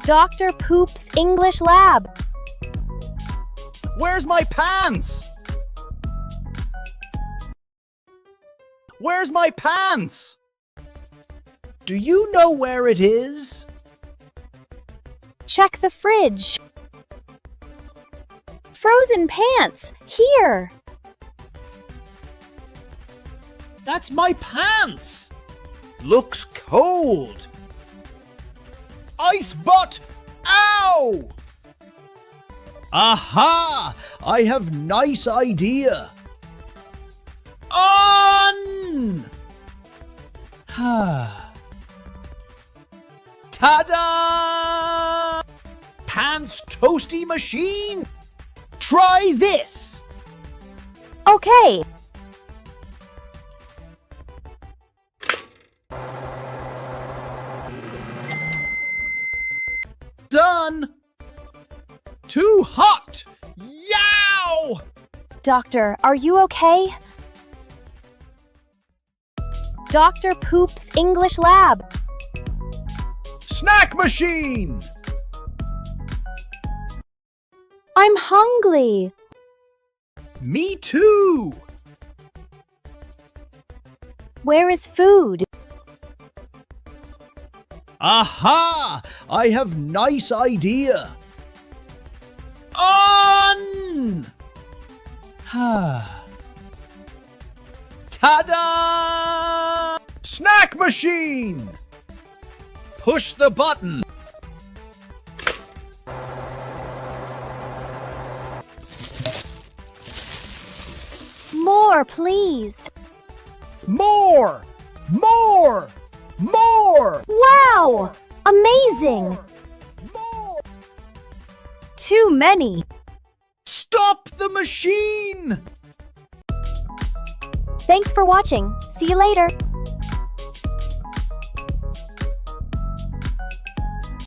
Dr. Poop's English Lab. Where's my pants? Where's my pants? Do you know where it is? Check the fridge. Frozen pants, here. That's my pants. Looks cold. Ice butt! Ow! Aha! I have nice idea. On! Ta-da! Pants toasty machine. Try this. Okay. Done. Too hot. Yow! Doctor, are you okay? Dr. Poop's English Lab. Snack machine. I'm hungry. Me too. Where is food? Aha! I have nice idea. On! Ta-da! Snack machine! Push the button. More, please. More! More! More! Wow! Amazing! More! Too many. Stop the machine! Thanks for watching. See you later.